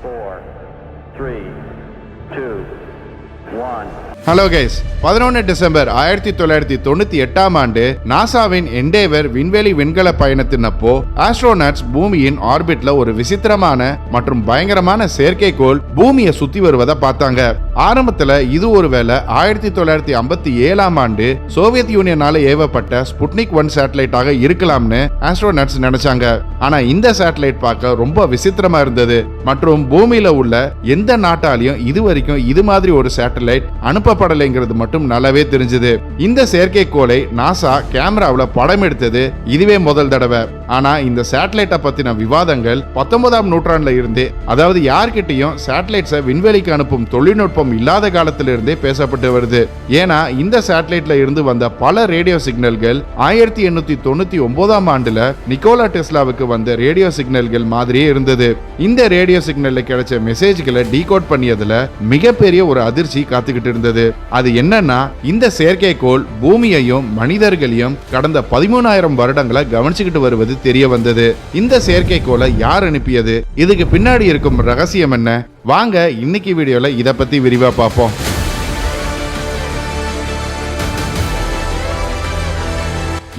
4, 3, 2, 1. Hello guys, 11 December 1998ஆம் ஆண்டு நாசாவின் Endeavour விண்வெளி விண்கல பயணத்தினப்போ ஆஸ்ட்ரோநாட்ஸ் பூமியின் ஆர்பிட்ல ஒரு விசித்திரமான மற்றும் பயங்கரமான செயற்கைக்கோள் பூமியை சுத்தி வருவதை பார்த்தாங்க. ஆரம்பத்துல இது ஒருவேளை 1957ஆம் ஆண்டு சோவியத் யூனியனால ஏவப்பட்ட ஸ்புட்னிக் 1 சேட்டலைட்டாக இருக்கலாம்னு ஆஸ்ட்ரோநாட்ஸ் நினைச்சாங்க. ஆனா இந்த சேட்டலைட் பார்க்க ரொம்ப விசித்திரமா இருந்தது மற்றும் பூமியில உள்ள எந்த நாட்டாலையும் இதுவரைக்கும் இது மாதிரி ஒரு சேட்டலைட் அனுப்பப்படலைங்கிறது மட்டும் நல்லாவே தெரிஞ்சது. இந்த செயற்கைக்கோளை நாசா கேமராவுல படம் எடுத்தது இதுவே முதல் தடவை. ஆனா இந்த சேட்டலைட்டை பத்தின விவாதங்கள் 19ஆம் நூற்றாண்டுல இருந்தே, அதாவது யார்கிட்டையும் சேட்டலைட்ஸை விண்வெளிக்கு அனுப்பும் தொழில்நுட்பம் இல்லாத காலத்தில இருந்தே பேசப்பட்டு வருது. ஏன்னா இந்த சேட்டலைட்ல இருந்து வந்த பல ரேடியோ சிக்னல்கள் 1899ஆம் ஆண்டுல நிக்கோலா டெஸ்லாவுக்கு வந்த ரேடியோ சிக்னல்கள் மாதிரியே இருந்தது. இந்த ரேடியோ சிக்னல்ல கிடைச்ச மெசேஜ்களை டீகோட் பண்ணியதுல மிகப்பெரிய ஒரு அதிர்ச்சி காத்துக்கிட்டு இருந்தது. அது என்னன்னா, இந்த செயற்கைக்கோள் பூமியையும் மனிதர்களையும் கடந்த 13,000 வருடங்களை கவனிச்சுக்கிட்டு வருவது தெரிய வந்தது. இந்த செயற்கைக்கோளை யார் அனுப்பியது, இதுக்கு பின்னாடி இருக்கும் ரகசியம் என்ன? வாங்க இன்னைக்கு வீடியோல இத பத்தி விரிவா பார்ப்போம்.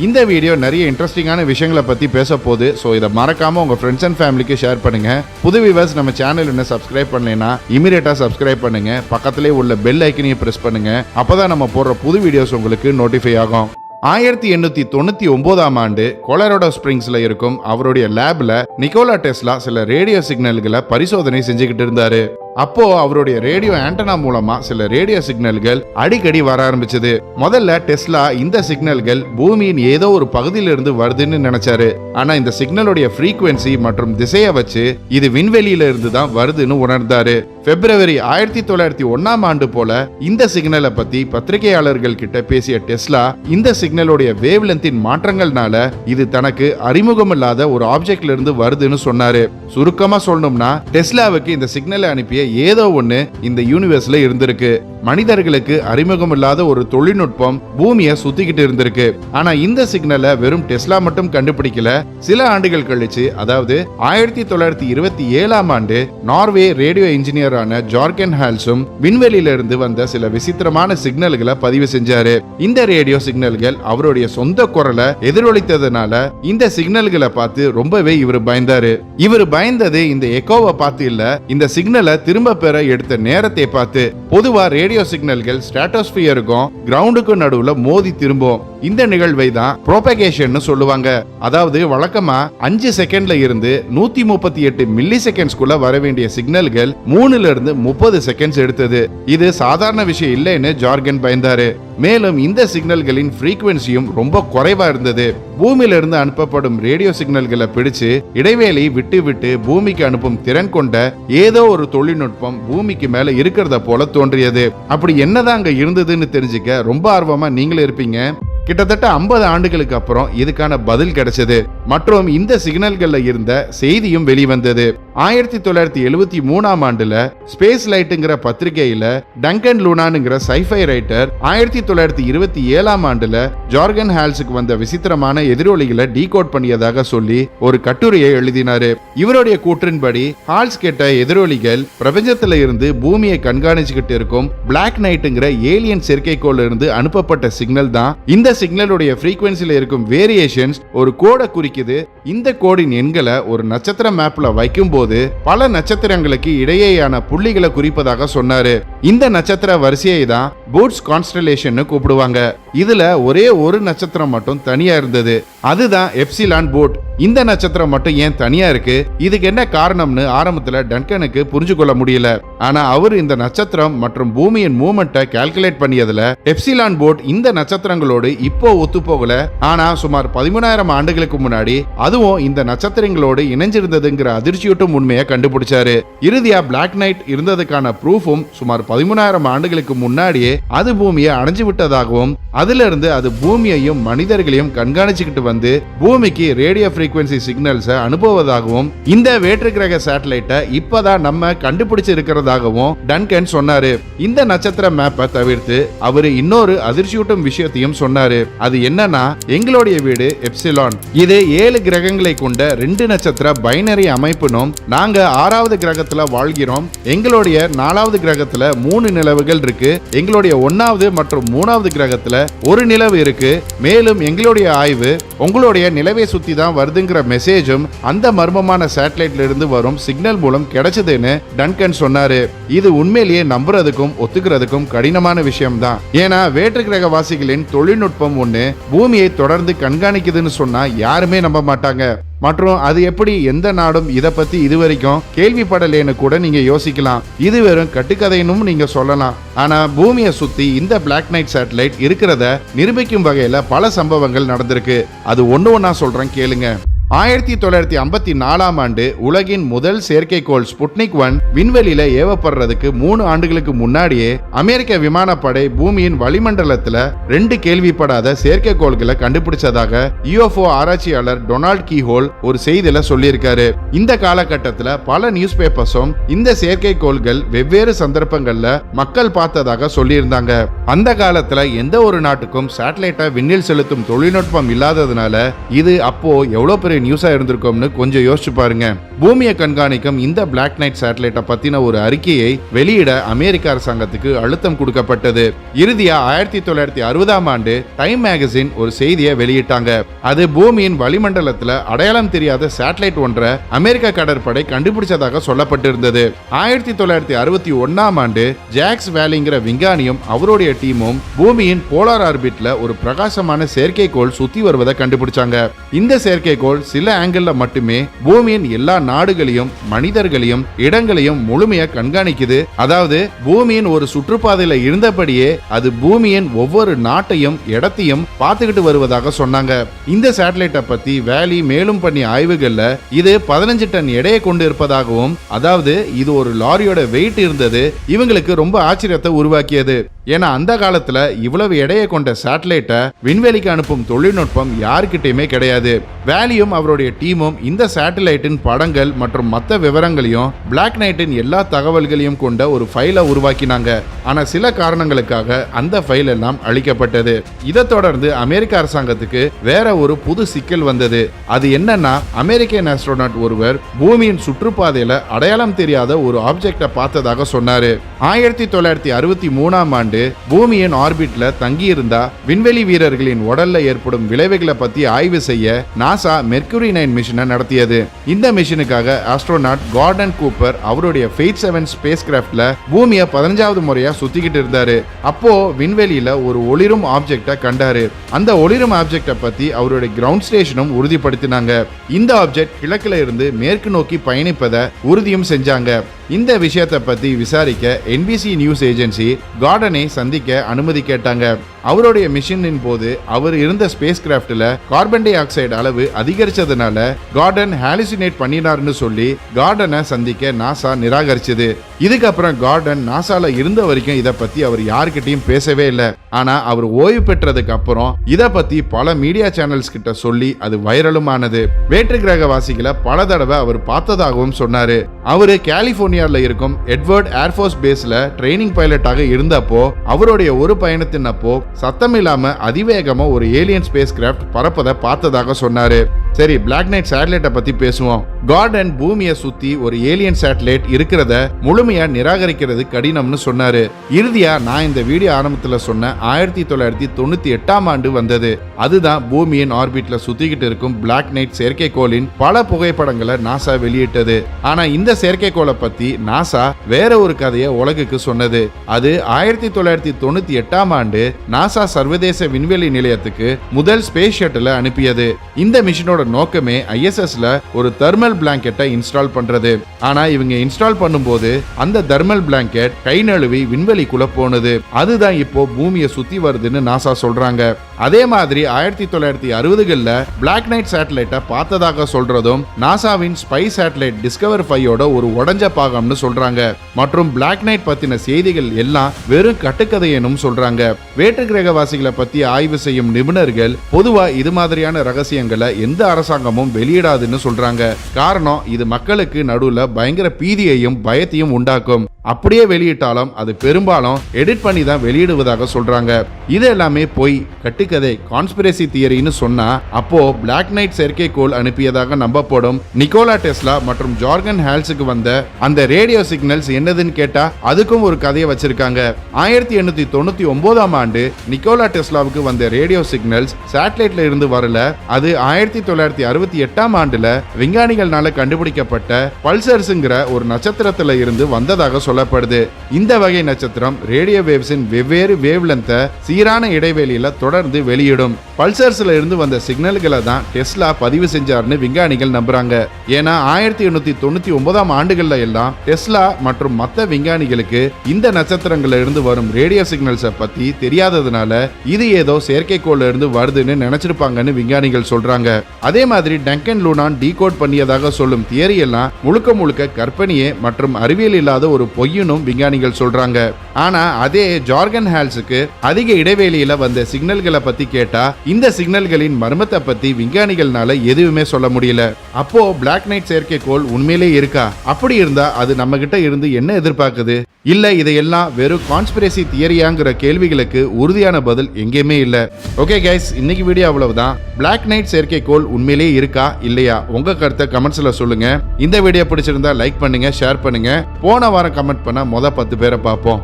இந்த வீடியோ நிறைய இன்ட்ரெஸ்டிங்கான விஷயங்களை பத்தி பேச போகுது. ஸோ இதை மறக்காம உங்க ஃப்ரெண்ட்ஸ் அண்ட் ஃபேமிலிக்கு ஷேர் பண்ணுங்க. புது வியூவர்ஸ் நம்ம சேனல் இன்னும் சப்ஸ்கிரைப் பண்ணலைன்னா இமீடியட்டா சப்ஸ்கிரைப் பண்ணுங்க. பக்கத்திலே உள்ள பெல் ஐக்கனையும் பிரஸ் பண்ணுங்க. அப்பதான் நம்ம போடுற புது வீடியோஸ் உங்களுக்கு நோட்டிஃபை ஆகும். 1899ஆம் ஆண்டு கொலராடோ ஸ்பிரிங்ஸ்ல இருக்கும் அவருடைய லேப்ல நிக்கோலா டெஸ்லா சில ரேடியோ சிக்னல்களை பரிசோதனை செஞ்சுக்கிட்டு இருந்தாரு. அப்போ அவருடைய ரேடியோ ஆண்டனா மூலமா சில ரேடியோ சிக்னல்கள் அடிக்கடி வர ஆரம்பிச்சது. முதல்ல டெஸ்லா இந்த சிக்னல்கள் பூமியின் ஏதோ ஒரு பகுதியில இருந்து வருதுன்னு நினைச்சாரு. ஆனா இந்த சிக்னலுடைய ஃப்ரீக்வன்சி மற்றும் திசையை வச்சு இது விண்வெளியில இருந்து தான் வருதுன்னு உணர்ந்தாரு. பிப்ரவரி 1901ஆம் ஆண்டு போல இந்த சிக்னலை பத்தி பத்திரிகையாளர்கள் கிட்ட பேசிய டெஸ்லா இந்த சிக்னலுடைய வேவ் லென்த்தின் மாற்றங்கள்னால இது தனக்கு அறிமுகம் இல்லாத ஒரு ஆப்ஜெக்ட்ல இருந்து வருதுன்னு சொன்னாரு. சுருக்கமா சொல்லணும்னா, டெஸ்லாவுக்கு இந்த சிக்னலை அனுப்பிய ஏதோ ஒண்ணு இந்த யூனிவர்ஸ்ல இருந்திருக்கு. மனிதர்களுக்கு அறிமுகம் இல்லாத ஒரு தொழில்நுட்பம் பூமியை சுத்திக்கிட்டு இருந்திருக்கு. ஆனா இந்த சிக்னலை வெறும் டெஸ்லா மட்டும் கண்டுபிடிக்கல. சில ஆண்டுகள் கழிச்சு, அதாவது 1927ஆம் ஆண்டு நார்வே ரேடியோ இன்ஜினியரான ஜார்கன் ஹால்ஸும் விண்வெளியில இருந்து வந்த சில விசித்திரமான சிக்னல்களை பதிவு செஞ்சாரு. இந்த ரேடியோ சிக்னல்கள் அவருடைய சொந்த குரலை எதிரொலித்ததுனால இந்த சிக்னல்களை பார்த்து ரொம்பவே இவர் பயந்தாரு. இவர் பயந்தது இந்த எக்கோவை பார்த்து இல்ல, இந்த சிக்னலை திரும்ப பெற எடுத்த நேரத்தை பார்த்து. பொதுவா ரேடியோ சிக்னல்கள் ஸ்ட்ராட்டோஸ்பியருக்கும் கிரவுண்டுக்கும் நடுவுல மோதி திரும்பும். இந்த நிகழ்வை தான் புரோபகேஷன் சொல்லுவாங்க. அதாவது வழக்கமா 5 செகண்ட்ல இருந்து 138 மில்லி செகண்ட்ஸ்குள்ள வர வேண்டிய சிக்னல்கள் 3ல இருந்து 30 செகண்ட்ஸ் எடுத்தது. இது சாதாரண விஷயம் இல்லைன்னு ஜார்கன் பயந்தாரு. மேலும் இந்த சிக்னல்களின் ஃப்ரீக்வன்சியும் ரொம்ப குறைவா இருந்தது. பூமியில இருந்து அனுப்பப்படும் ரேடியோ சிக்னல்களை பிடிச்சு இடைவேளை விட்டு விட்டு பூமிக்கு அனுப்பும் திறன் கொண்ட ஏதோ ஒரு தொழில்நுட்பம் பூமிக்கு மேல இருக்கிறத போல தோன்றியது. அப்படி என்னதான் அங்க இருந்ததுன்னு தெரிஞ்சுக்க ரொம்ப ஆர்வமா நீங்களே இருப்பீங்க. கிட்டத்தட்ட 50 ஆண்டுகளுக்கு அப்புறம் இதுக்கான பதில் கிடைச்சது மற்றும் இந்த சிக்னல்கள்ல இருந்த செய்தியும் வெளிவந்தது. 1973ஆம் ஆண்டுல ஸ்பேஸ் லைட்டுங்கிற பத்திரிகையில டங்கன் லூனானுங்கிற சைஃபை ரைட்டர் 1927ஆம் ஆண்டுல ஜார்கன் ஹால்ஸுக்கு வந்த விசித்திரமான எதிரொலிகளை டீகோட் பண்ணியதாக சொல்லி ஒரு கட்டுரையை எழுதினாரு. இவருடைய கூற்றின்படி ஹால்ஸ் கேட்ட எதிரொலிகள் பிரபஞ்சத்துல இருந்து பூமியை கண்காணிச்சுக்கிட்டு இருக்கும் பிளாக் நைட்டுங்கிற ஏலியன் செயற்கைக்கோள் இருந்து அனுப்பப்பட்ட சிக்னல் தான். இந்த சிக்னலுடைய ஃப்ரீக்வன்சில இருக்கும் வேரியேஷன்ஸ் ஒரு கோடை குறிக்குது. இந்த கோடின் எண்களை ஒரு நட்சத்திர மேப்ல வைக்கும் போது பல நட்சத்திரங்களுக்கு இடையேயான புள்ளிகளை குறிப்பதாக சொன்னாரு. இந்த நட்சத்திர வரிசையை தான் பூட்ஸ் கான்ஸ்டலேஷன் கூப்பிடுவாங்க. இதுல ஒரே ஒரு நட்சத்திரம் மட்டும் தனியா இருந்தது, அதுதான் எப்சிலான் போட். இந்த நட்சத்திரம் மட்டும் ஏன் தனியா இருக்கு, இதுக்கு என்ன காரணம்னு ஆரம்பத்துல டன்கனுக்கு புரிஞ்சு கொள்ள முடியல. ஆனா அவர் இந்த நட்சத்திரம் மற்றும் பூமியின் மூவ்மெண்ட்டை கால்குலேட் பண்ணியதுல எப்சிலான் போட் இந்த நட்சத்திரங்களோடு இப்போ ஒத்து போகல. ஆனா சுமார் 13,000 ஆண்டுகளுக்கு முன்னாடி அதுவும் இந்த நட்சத்திரங்களோடு இணைஞ்சிருந்ததுங்கிற அதிர்ச்சியூட்டும் உண்மையை கண்டுபிடிச்சாரு. இறுதியா பிளாக் நைட் இருந்ததுக்கான ப்ரூஃபும் சுமார் 13,000 ஆண்டுகளுக்கு முன்னாடியே அது பூமியை அடைஞ்சு விட்டதாகவும் அதுல இருந்து அது பூமியையும் மனிதர்களையும் கண்காணிச்சுக்கிட்டு வந்து பூமிக்கு ரேடியோ ஃப்ரீக்வன்சி சிக்னல்ஸை அனுப்புவதாகவும் இந்த வேற்று கிரக சேட்டலைட்டை இப்பதான் நம்ம கண்டுபிடிச்சு இருக்கிறதாகவும் டன்கன் சொன்னாரு. இந்த நட்சத்திர மேப்பை தவிர்த்து அவரு இன்னொரு அதிர்ச்சியூட்டும் விஷயத்தையும் சொன்னாரு. சொன்னாரு. அது என்னன்னா, எங்களுடைய வீடு எப்சிலான், இது 7 கிரகங்களை கொண்ட 2 நட்சத்திர பைனரி அமைப்புனும் நாங்க 6வது கிரகத்துல வாழ்கிறோம். எங்களுடைய 4வது கிரகத்துல 3 நிலவுகள் இருக்கு. எங்களுடைய 1வது மற்றும் 3வது கிரகத்துல ஒரு நிலவு இருக்கு. மேலும் எங்களுடைய ஆய்வு உங்களுடைய நிலவை சுத்தி தான் வருதுங்கிற மெசேஜும் அந்த மர்மமான சேட்டலைட்ல இருந்து வரும் சிக்னல் மூலம் கிடைச்சதுன்னு டன்கன் சொன்னாரு. இது உண்மையிலேயே நம்புறதுக்கும் ஒத்துக்கிறதுக்கும் கடினமான விஷயம் தான். ஏன்னா வேற்று கிரகவாசிகளின் தொழில்நுட்பம் ஒண்ணு பூமியை தொடர்ந்து கண்காணிக்குதுன்னு சொன்னா யாருமே நம்ப மாட்டாங்க. மற்றும் அது எப்படி எந்த நாடும் இத பத்தி இதுவரைக்கும் கேள்விப்படலேன்னு கூட நீங்க யோசிக்கலாம். இது வெறும் கட்டுக்கதைன்னு நீங்க சொல்லலாம். ஆனா பூமியை சுத்தி இந்த பிளாக் நைட் சேட்டலைட் இருக்கிறத நிரூபிக்கும் வகையில பல சம்பவங்கள் நடந்திருக்கு. அது ஒண்ணா சொல்றேன் கேளுங்க. 1954ஆம் ஆண்டு உலகின் முதல் செயற்கைக்கோள் ஸ்புட்னிக் 1 விண்வெளியில ஏவப்படுறதுக்கு 3 ஆண்டுகளுக்கு முன்னாடியே அமெரிக்க விமானப்படை பூமியின் வளிமண்டலத்துல 2 கேள்விப்படாத செயற்கைக்கோள்களை கண்டுபிடிச்சதாக UFO ஆராய்ச்சியாளர் டொனால்ட் கீஹோல் ஒரு செய்தியில சொல்லியிருக்காரு. இந்த காலகட்டத்துல பல நியூஸ் பேப்பர்ஸும் இந்த செயற்கைக்கோள்கள் வெவ்வேறு சந்தர்ப்பங்கள்ல மக்கள் பார்த்ததாக சொல்லியிருந்தாங்க. அந்த காலத்துல எந்த ஒரு நாட்டுக்கும் சேட்டலைட்டை விண்ணில் செலுத்தும் தொழில்நுட்பம் இல்லாததுனால இது அப்போ எவ்வளவு பெரிய நியூஸா இருந்திருக்கும்னு கொஞ்சம் யோசிச்சு பாருங்க. பூமியை கண்காணிக்கும் இந்த பிளாக் நைட் சேட்டலைட்டை பத்தின ஒரு அறிக்கையை வெளியிட அமெரிக்க அரசாங்கத்துக்கு அழுத்தம் கொடுக்கப்பட்டது. இறுதியா 1960ஆம் ஆண்டு டைம் மேகசின் ஒரு செய்தியை வெளியிட்டாங்க. அது பூமியின் வளிமண்டலத்துல அடையாளம் தெரியாத சேட்டலைட் ஒன்றை அமெரிக்க கடற்படை கண்டுபிடிச்சதாக சொல்லப்பட்டிருந்தது. 1961ஆம் ஆண்டு ஜாக்ஸ் வேலிங்கிற விஞ்ஞானியும் அவருடைய டீமும் பூமியின் போலார் ஆர்பிட்ல ஒரு பிரகாசமான செயற்கைக்கோள் சுத்தி வருவதை கண்டுபிடிச்சாங்க. இந்த செயற்கைக்கோள் சில ஆங்கிள் மட்டுமே பூமியின் எல்லா நாடுகளையும் மனிதர்களையும் இடங்களையும் முழுமையா கண்காணிக்குது. அதாவது பூமியின் ஒரு சுற்றுப்பாதையில இருந்தபடியே அது பூமியின் ஒவ்வொரு நாட்டையும் இடத்தையும் பார்த்துக்கிட்டு வருவதாக சொன்னாங்க. இந்த சேட்டலைட்டை பத்தி வேலி மேலும் பண்ணி ஆய்வுகள்ல இது 15 டன் எடையை கொண்டு இருப்பதாகவும், அதாவது இது ஒரு லாரியோட வெயிட் இருந்தது, இவங்களுக்கு ரொம்ப ஆச்சரியத்தை உருவாக்கியது. ஏன்னா அந்த காலத்துல இவ்வளவு எடையை கொண்ட சேட்டலைட்டை விண்வெளிக்கு அனுப்பும் தொழில்நுட்பம் யாருக்கிட்டையுமே கிடையாது. வேலியும் அவருடைய டீமும் இந்த சேட்டலைட்டின் படங்கள் மற்றும் மற்ற விவரங்களையும் பிளாக் நைட்டின் எல்லா தகவல்களையும் கொண்ட ஒரு ஃபைலை உருவாக்கினாங்க. ஆனா சில காரணங்களுக்காக அந்த ஃபைல் எல்லாம் அழிக்கப்பட்டது. இதை தொடர்ந்து அமெரிக்க அரசாங்கத்துக்கு வேற ஒரு புது சிக்கல் வந்தது. அது என்னன்னா, அமெரிக்கன் ஆஸ்ட்ரோநாட் ஒருவர் பூமியின் சுற்றுப்பாதையில அடையாளம் தெரியாத ஒரு ஆப்ஜெக்டை பார்த்ததாக சொன்னாரு. 1963ஆம் ஆண்டு பூமியின் ஆர்பிட்ல தங்கியிருந்தா விண்வெளி வீரர்களின் உடல்ல ஏற்படும் விளைவுகளை பத்தி ஆய்வு செய்ய நாசா மெர்க்குரி 9 மிஷனை நடத்தியது. இந்த மிஷனுக்காக ஆஸ்ட்ரோநாட் கார்டன் கூப்பர் அவருடைய ஃபேட் 7 ஸ்பேஸ் கிராஃப்ட்ல பூமியை 15வது முறையா சுத்திக்கிட்டு இருந்தாரு. அப்போ விண்வெளியில ஒரு ஒளிரும் ஆப்ஜெக்டை கண்டாரு. அந்த ஒளிரும் ஆப்ஜெக்டை பத்தி அவருடைய கிரவுண்ட் ஸ்டேஷனும் உறுதிப்படுத்தினாங்க. இந்த ஆப்ஜெக்ட் கிழக்குல இருந்து மேற்கு நோக்கி பயணிப்பதை உறுதியும் செஞ்சாங்க. இந்த விஷயத்தை பத்தி விசாரிக்க NBC நியூஸ் ஏஜென்சி கார்டனை சந்திக்க அனுமதி கேட்டாங்க. அவருடைய மிஷனின் போது அவர் இருந்த ஸ்பேஸ் கிராஃப்ட்ல கார்பன் டை ஆக்சைடு அளவு அதிகரிச்சதுனால கார்டன் ஹாலுசினேட் பண்ணினார்னு சொல்லி கார்டனை சந்திக்க நாசா நிராகரிச்சது. இதுக்கப்புறம் கார்டன் நாசால இருந்த வரைக்கும் இதை பத்தி அவர் யாருக்கிட்டையும் பேசவே இல்லை. ஆனா அவர் ஓய்வு பெற்றதுக்கு அப்புறம் இதை பத்தி பல மீடியா சேனல்ஸ் கிட்ட சொல்லி அது வைரலும் ஆனது. வேற்று கிரகவாசிகளை பல தடவை அவர் பார்த்ததாகவும் சொன்னாரு. அவரு கலிபோர்னியால இருக்கும் எட்வர்ட் ஏர்ஃபோர்ஸ் பேஸ்ல ட்ரைனிங் பைலட்டாக இருந்தப்போ அவருடைய ஒரு பயணத்தின் அப்போ சத்தம் இல்லாம அதிவேகமா ஒரு ஏலியன் ஸ்பேஸ் கிராஃப்ட் பறப்பதை பார்த்ததாக சொன்னாரு. சரி, பிளாக் நைட் சேட்டலைட்டை பத்தி பேசுவோம். கார்டன் பூமியை சுத்தி ஒரு ஏலியன் சேட்டலைட் இருக்கிறத முழுமையா நிராகரிக்கிறது கடினம்னு சொன்னாரு. இறுதியா நான் இந்த வீடியோ ஆரம்பத்துல சொன்ன 1998ஆம் ஆண்டு வந்தது. அதுதான் பூமியின் ஆர்பிட்ல சுத்திக்கிட்டு இருக்கும் பிளாக் நைட் செயற்கைக்கோளின் பல புகைப்படங்களை நாசா வெளியிட்டது. ஆனா இந்த செயற்கைக்கோளை பத்தி நாசா வேற ஒரு கதையை உலகுக்கு சொன்னது. அது 1998ஆம் ஆண்டு நாசா சர்வதேச விண்வெளி நிலையத்துக்கு முதல் ஸ்பேஸ் ஷட்டிலை அனுப்பியது. இந்த மிஷனோட நோக்கமே ISSல ஒரு தெர்மல் பிளாங்கெட்டை இன்ஸ்டால் பண்றது. ஆனா இவங்க இன்ஸ்டால் பண்ணும்போது அந்த தெர்மல் பிளாங்கெட் கை நழுவி விண்வெளிக்குள்ள போனது. அதுதான் இப்போ பூமியை சுத்தி வருதுன்னு நாசா சொல்றாங்க. அதே மாதிரி 1960களில் பிளாக் நைட் சேட்டலைட்டை பார்த்ததாக சொல்றதும் நாசாவின் ஸ்பை சேட்டலைட் டிஸ்கவர் 5ஓட ஒரு உடஞ்ச பாகம்னு சொல்றாங்க. மற்றும் பிளாக் நைட் பத்தின செய்திகள் எல்லாம் வெறும் கட்டுக்கதையனும் சொல்றாங்க. வேற்று கிரகவாசிகளை பத்தி ஆய்வு செய்யும் நிபுணர்கள் பொதுவா இது மாதிரியான ரகசியங்களை எந்த அரசாங்கமும் வெளியிடாதுன்னு சொல்றாங்க. காரணம், இது மக்களுக்கு நடுவுல பயங்கர பீதியையும் பயத்தையும் உண்டாக்கும். அப்படியே வெளியிட்டாலும் அது பெரும்பாலும் எடிட் பண்ணி தான் வெளியிடுவதாக சொல்றாங்க. இது எல்லாமே பொய், கட்டுக்கதை கட்டுக்கதை கான்ஸ்பிரசி தியரின்னு சொன்னா அப்போ பிளாக் நைட் செயற்கைக்கோள் அனுப்பியதாக நம்பப்படும் நிக்கோலா டெஸ்லா மற்றும் ஜார்கன் ஹால்ஸுக்கு வந்த அந்த ரேடியோ சிக்னல்ஸ் என்னதுன்னு கேட்டா அதுக்கும் ஒரு கதையை வச்சிருக்காங்க. 1899ஆம் ஆண்டு நிக்கோலா டெஸ்லாவுக்கு வந்த ரேடியோ சிக்னல்ஸ் சேட்டலைட்ல இருந்து வரல, அது 1968ஆம் ஆண்டுல விஞ்ஞானிகள்னால கண்டுபிடிக்கப்பட்ட பல்சர்ஸ்ங்கிற ஒரு நட்சத்திரத்துல இருந்து வந்ததாக சொல்லப்படுது. இந்த வகை நட்சத்திரம் ரேடியோ வேவ்ஸின் வெவ்வேறு வேவ் லென்த்தை சீரான இடைவெளியில தொடர்ந்து வெளியிடும். பல்சர்ஸ்ல இருந்து வந்த சிக்னல்களை தான் டெஸ்லா பதிவு செஞ்சார்னு விஞ்ஞானிகள் நம்புறாங்க. ஏன்னா 1899ஆம் ஆண்டுகள்ல எல்லாம் டெஸ்லா மற்றும் மற்ற விஞ்ஞானிகளுக்கு இந்த நட்சத்திரங்கள்ல இருந்து வரும் ரேடியோ சிக்னல்ஸை பத்தி தெரியாததுனால இது ஏதோ செயற்கைக்கோள்ல இருந்து வருதுன்னு நினைச்சிருப்பாங்கன்னு விஞ்ஞானிகள் சொல்றாங்க. அதே மாதிரி டங்கன் லூனான் டீகோட் பண்ணியதாக சொல்லும் தியரி எல்லாம் முழுக்க முழுக்க கற்பனையே மற்றும் அறிவியல் இல்லாத ஒரு பொய்யுனும் விஞ்ஞானிகள் சொல்றாங்க. ஆனா அதே ஜார்கன் ஹால்ஸுக்கு அதிக இடைவெளியில வந்த சிக்னல்களை பத்தி கேட்டா இந்த சிக்னல்களின் மர்மத்தை பத்தி விஞ்ஞானிகள்னால எதுவுமே சொல்ல முடியல. அப்போ பிளாக் நைட் செயற்கைக்கோள் உண்மையிலே இருக்கா? அப்படி இருந்தா அது நம்ம கிட்ட இருந்து என்ன எதிர்பார்க்குது? இல்ல இதையெல்லாம் வெறும் கான்ஸ்பிரசி தியரியாங்கிற கேள்விகளுக்கு உறுதியான பதில் எங்கேயுமே இல்ல. ஓகே கைஸ், இன்னைக்கு வீடியோ அவ்வளவுதான். பிளாக் நைட் செயற்கைக்கோள் உண்மையிலேயே இருக்கா இல்லையா? உங்க கருத்தை கமெண்ட்ஸ்ல சொல்லுங்க. இந்த வீடியோ பிடிச்சிருந்தா லைக் பண்ணுங்க, ஷேர் பண்ணுங்க. போன வாரம் கமெண்ட் பண்ண மொத 10 பேரை பார்ப்போம்.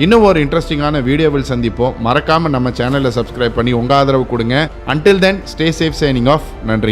இன்னும் ஒரு இன்ட்ரெஸ்டிங்கான வீடியோவில் சந்திப்போம். மறக்காம நம்ம சேனலை சப்ஸ்கிரைப் பண்ணி உங்க ஆதரவு கொடுங்க. Until then, stay safe, signing off. நன்றி.